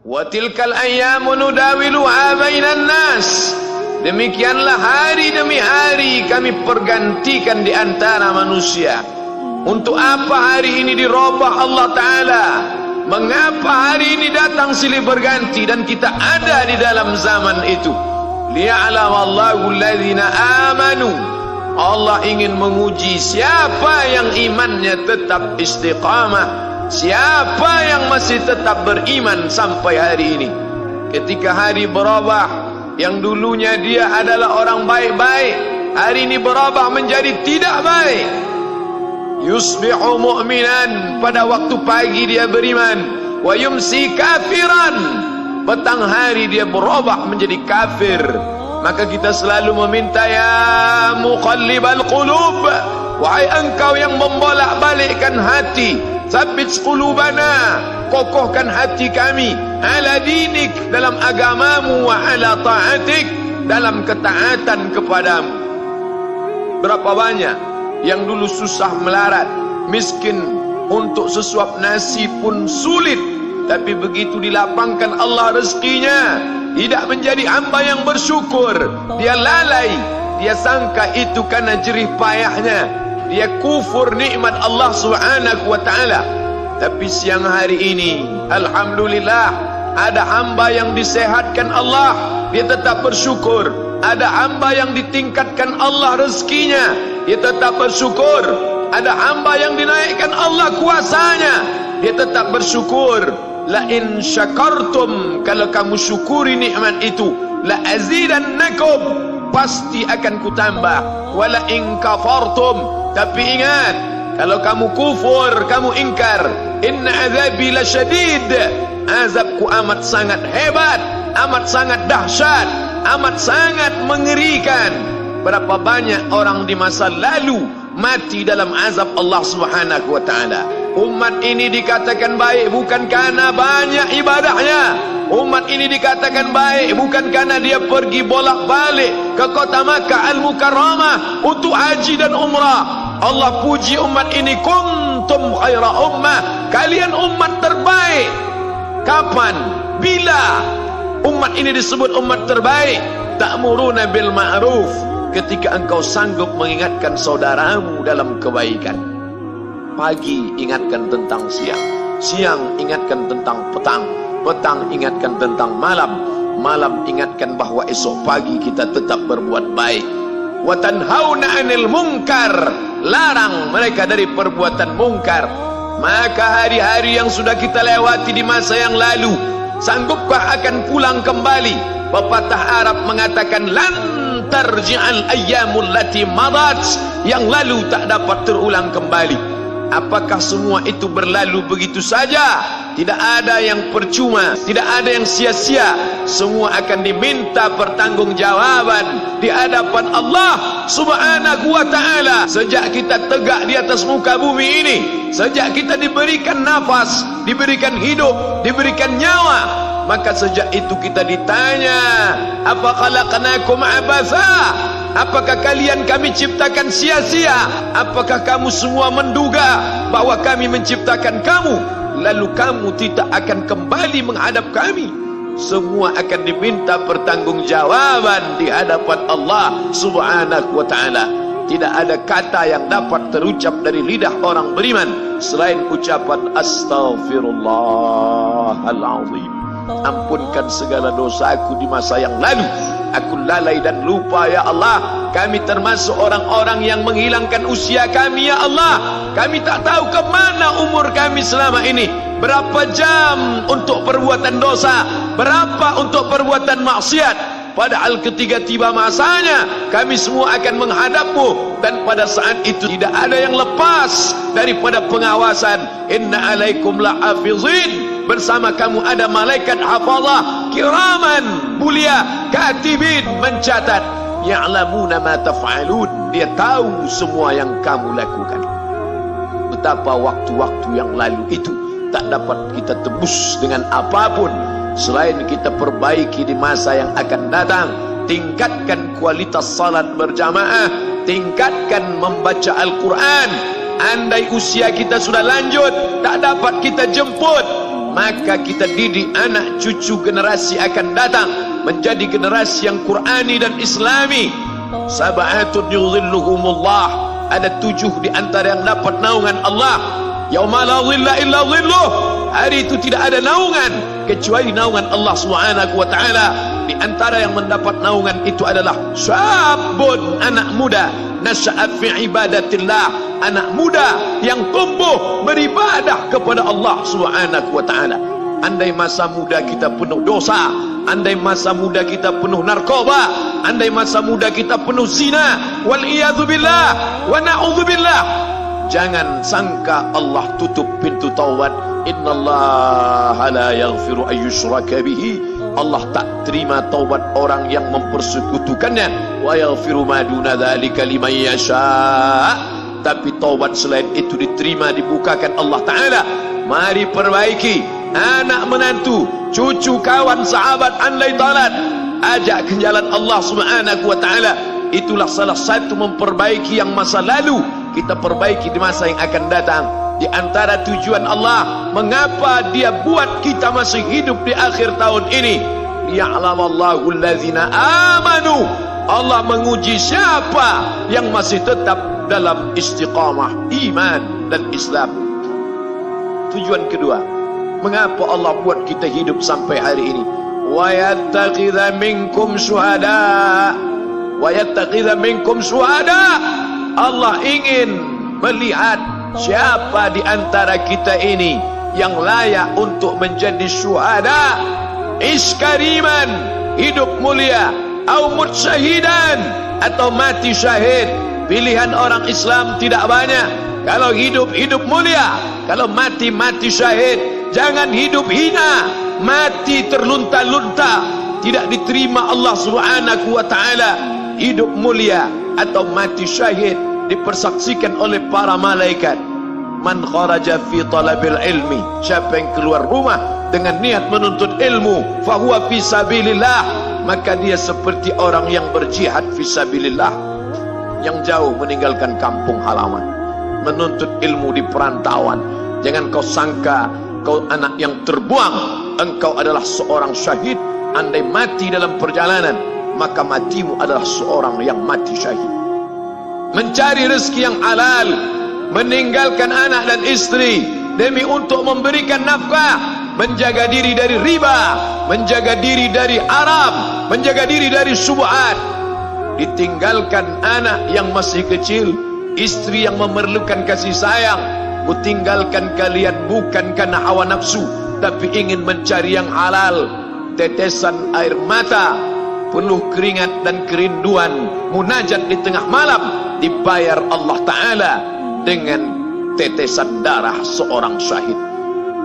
Wa tilkal ayyamu nudawiluha bainan nas. Demikianlah hari demi hari kami pergantikan di antara manusia. Untuk apa hari ini dirubah Allah Ta'ala? Mengapa hari ini datang silih berganti dan kita ada di dalam zaman itu? Liya'lamallahu alladhina amanu. Allah ingin menguji siapa yang imannya tetap istiqamah, siapa yang masih tetap beriman sampai hari ini. Ketika hari berubah, yang dulunya dia adalah orang baik-baik, hari ini berubah menjadi tidak baik. Yusbihu mu'minan, pada waktu pagi dia beriman, wa yumsi kafiran, petang hari dia berubah menjadi kafir. Maka kita selalu meminta, ya muqallibal qulub, wahai engkau yang membolak-balikkan hati, tsabbit qulubana, kokohkan hati kami, ala dinik, dalam agamamu, wa ala ta'atik, dalam ketaatan kepadamu. Berapa banyak yang dulu susah melarat, miskin, untuk sesuap nasi pun sulit, tapi begitu dilapangkan Allah rezekinya, tidak menjadi hamba yang bersyukur. Dia lalai, dia sangka itu karena jerih payahnya, dia kufur nikmat Allah Subhanahu wa ta'ala. Tapi siang hari ini, alhamdulillah, ada hamba yang disehatkan Allah, dia tetap bersyukur. Ada hamba yang ditingkatkan Allah rezekinya, dia tetap bersyukur. Ada hamba yang dinaikkan Allah kuasanya, dia tetap bersyukur. La in syakartum, kalau kamu syukuri nikmat itu, la azidannakum, pasti akan kutambah. Wala in kafartum, tapi ingat, kalau kamu kufur, kamu ingkar, inna azabi lasyadid, azabku amat sangat hebat, amat sangat dahsyat, amat sangat mengerikan. Berapa banyak orang di masa lalu mati dalam azab Allah Subhanahu wa ta'ala. Umat ini dikatakan baik bukan karena banyak ibadahnya. Umat ini dikatakan baik bukan karena dia pergi bolak-balik ke kota Makkah Al-Mukarramah untuk haji dan umrah. Allah puji umat ini, kuntum khaira ummah, kalian umat terbaik. Kapan? Bila umat ini disebut umat terbaik? Ta'muruna bil ma'ruf, ketika engkau sanggup mengingatkan saudaramu dalam kebaikan. Pagi ingatkan tentang siang, siang ingatkan tentang petang, petang ingatkan tentang malam, malam ingatkan bahwa esok pagi kita tetap berbuat baik. Wa tanhauna 'anil munkar, larang mereka dari perbuatan mungkar. Maka hari-hari yang sudah kita lewati di masa yang lalu, sanggupkah akan pulang kembali? Pepatah Arab mengatakan, lan tarji'al ayyamul lati madat, yang lalu tak dapat terulang kembali. Apakah semua itu berlalu begitu saja? Tidak ada yang percuma, tidak ada yang sia-sia. Semua akan diminta pertanggungjawaban di hadapan Allah Subhanahu wa ta'ala. Sejak kita tegak di atas muka bumi ini, sejak kita diberikan nafas, diberikan hidup, diberikan nyawa, maka sejak itu kita ditanya, apa khalaqnakum abatha? Apakah kalian kami ciptakan sia-sia? Apakah kamu semua menduga bahwa kami menciptakan kamu, lalu kamu tidak akan kembali menghadap kami? Semua akan diminta pertanggungjawaban di hadapan Allah Subhanahu wa ta'ala. Tidak ada kata yang dapat terucap dari lidah orang beriman selain ucapan astaghfirullahalazim. Ampunkan segala dosaku di masa yang lalu, aku lalai dan lupa ya Allah. Kami termasuk orang-orang yang menghilangkan usia kami ya Allah. Kami tak tahu ke mana umur kami selama ini. Berapa jam untuk perbuatan dosa, berapa untuk perbuatan maksiat. Padahal ketika tiba masanya, kami semua akan menghadapmu, dan pada saat itu tidak ada yang lepas daripada pengawasan. Inna alaikum la'afizin, bersama kamu ada malaikat hafazah kiraman mulia, katibin, mencatat, ya'lamuna ma taf'alun, dia tahu semua yang kamu lakukan. Betapa waktu-waktu yang lalu itu tak dapat kita tebus dengan apapun selain kita perbaiki di masa yang akan datang. Tingkatkan kualitas salat berjamaah, tingkatkan membaca Al-Quran. Andai usia kita sudah lanjut, tak dapat kita jemput, maka kita didik anak cucu generasi akan datang menjadi generasi yang Qurani dan Islami. Sab'atun yudhilluhumullah, ada 7 di antara yang dapat naungan Allah. Yauma la dhilla illa dhilluh, hari itu tidak ada naungan kecuali naungan Allah Subhanahu wa taala. Di antara yang mendapat naungan itu adalah syabun, anak muda, nasya'a fi ibadatillah, anak muda yang tumbuh beribadah kepada Allah Subhanahu wa taala. Andai masa muda kita penuh dosa, andai masa muda kita penuh narkoba, andai masa muda kita penuh zina, wal iyadzubillah wa na'udzubillah, jangan sangka Allah tutup pintu taubat. Innallaha la yaghfiru an yushraka bihi, Allah tak terima taubat orang yang mempersekutukannya. Wa yaghfiru ma duna dzalika liman yasha, tapi taubat selain itu diterima, dibukakan Allah taala. Mari perbaiki anak menantu, cucu, kawan, sahabat, andai talat, ajak ke jalan Allah Subhanahu wa taala. Itulah salah satu memperbaiki yang masa lalu, kita perbaiki di masa yang akan datang. Di antara tujuan Allah mengapa dia buat kita masih hidup di akhir tahun ini, liya'lamallahu allazina amanu, Allah menguji siapa yang masih tetap dalam istiqamah iman dan Islam. Tujuan kedua, mengapa Allah buat kita hidup sampai hari ini? Wa yattakhidha minkum syuhada, wa yattakhidha minkum syuhada, Allah ingin melihat siapa di antara kita ini yang layak untuk menjadi syuhada, iskariman, hidup mulia, au mutsyahidan, atau mati syahid. Pilihan orang Islam tidak banyak. Kalau hidup, hidup mulia. Kalau mati, mati syahid. Jangan hidup hina, mati terlunta-lunta, tidak diterima Allah Subhanahu wa taala. Hidup mulia atau mati syahid dipersaksikan oleh para malaikat. Man kharaja fi talabil ilmi, siapa yang keluar rumah dengan niat menuntut ilmu, fahuwa fi sabilillah, maka dia seperti orang yang berjihad fi sabilillah, yang jauh meninggalkan kampung halaman, menuntut ilmu di perantauan. Jangan kau sangka kau anak yang terbuang, engkau adalah seorang syahid. Andai mati dalam perjalanan, maka matimu adalah seorang yang mati syahid. Mencari rezeki yang halal, meninggalkan anak dan istri demi untuk memberikan nafkah, menjaga diri dari riba, menjaga diri dari haram, menjaga diri dari syubhat. Ditinggalkan anak yang masih kecil, istri yang memerlukan kasih sayang. Kutinggalkan kalian bukan karena hawa nafsu, tapi ingin mencari yang halal. Tetesan air mata, penuh keringat dan kerinduan, munajat di tengah malam, dibayar Allah Ta'ala dengan tetesan darah seorang syahid.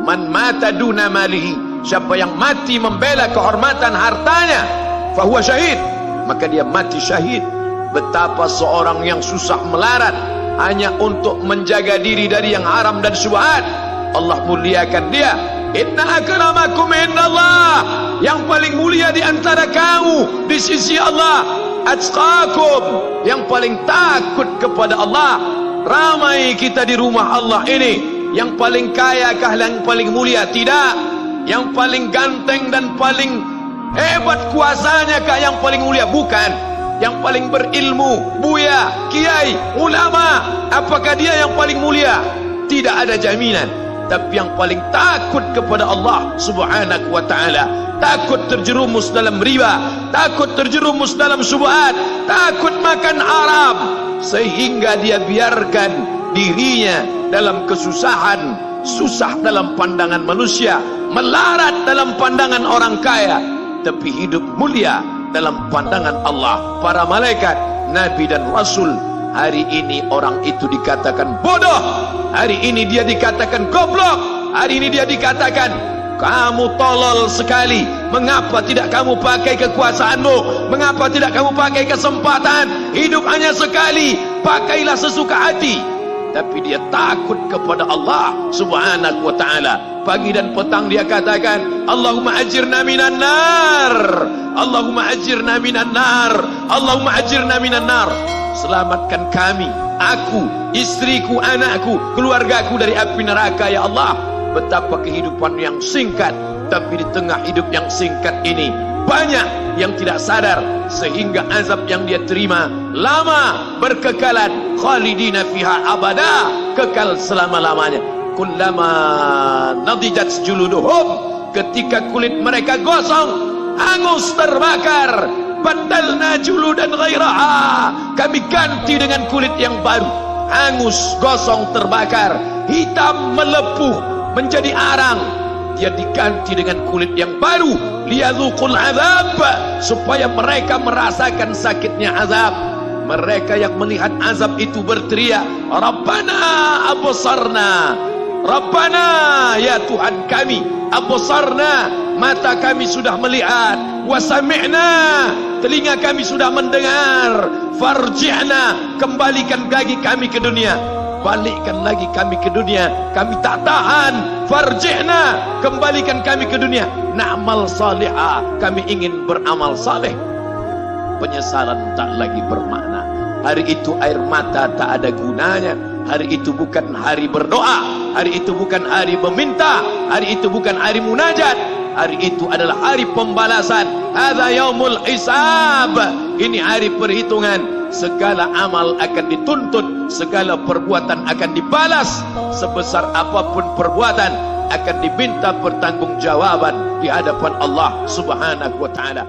Man mata duna malihi, siapa yang mati membela kehormatan hartanya, fahuwa syahid, maka dia mati syahid. Betapa seorang yang susah melarat hanya untuk menjaga diri dari yang haram dan syubhat, Allah muliakan dia. Inna akramakum indallah, yang paling mulia di antara kamu di sisi Allah, atqakum, yang paling takut kepada Allah. Ramai kita di rumah Allah ini, yang paling kaya kah yang paling mulia? Tidak. Yang paling ganteng dan paling hebat kuasanya kah yang paling mulia? Bukan. Yang paling berilmu, buya, kiai, ulama, apakah dia yang paling mulia? Tidak ada jaminan. Tapi yang paling takut kepada Allah Subhanahu wa ta'ala, takut terjerumus dalam riba, takut terjerumus dalam syubhat, takut makan haram, sehingga dia biarkan dirinya dalam kesusahan, susah dalam pandangan manusia, melarat dalam pandangan orang kaya, tapi hidup mulia dalam pandangan Allah, para malaikat, nabi dan rasul. Hari ini orang itu dikatakan bodoh, hari ini dia dikatakan goblok, hari ini dia dikatakan kamu tolol sekali. Mengapa tidak kamu pakai kekuasaanmu? Mengapa tidak kamu pakai kesempatan? Hidup hanya sekali, pakailah sesuka hati. Tapi dia takut kepada Allah Subhanahu wa ta'ala. Pagi dan petang dia katakan, Allahumma ajirna minan nar, Allahumma ajirna minan nar, Allahumma ajirna minan nar. Selamatkan kami, aku, istriku, anakku, keluargaku dari api neraka ya Allah. betapa kehidupan yang singkat, tapi di tengah hidup yang singkat ini banyak yang tidak sadar, sehingga azab yang dia terima lama, berkekalan, khalidina fiha abada, kekal selama-lamanya. Kullama nadijat juluduhum, ketika kulit mereka gosong, hangus, terbakar, badalna juludan ghairaha, kami ganti dengan kulit yang baru. Hangus, gosong, terbakar, hitam, melepuh, menjadi arang, dia diganti dengan kulit yang baru. Liyadzuqul azab, supaya mereka merasakan sakitnya azab. Mereka yang melihat azab itu berteriak, Rabbana absarna, Rabbana, ya Tuhan kami, absarna, mata kami sudah melihat, wa sami'na, telinga kami sudah mendengar, farji'na, kembalikan lagi kami ke dunia, balikkan lagi kami ke dunia, kami tak tahan, farji'na, kembalikan kami ke dunia, na'mal salihah, kami ingin beramal saleh. Penyesalan tak lagi bermakna. Hari itu air mata tak ada gunanya. Hari itu bukan hari berdoa, hari itu bukan hari meminta, hari itu bukan hari munajat, hari itu adalah hari pembalasan. Hadza yaumul hisab, ini hari perhitungan. Segala amal akan dituntut, segala perbuatan akan dibalas. Sebesar apapun perbuatan akan diminta pertanggungjawaban di hadapan Allah Subhanahu wa taala.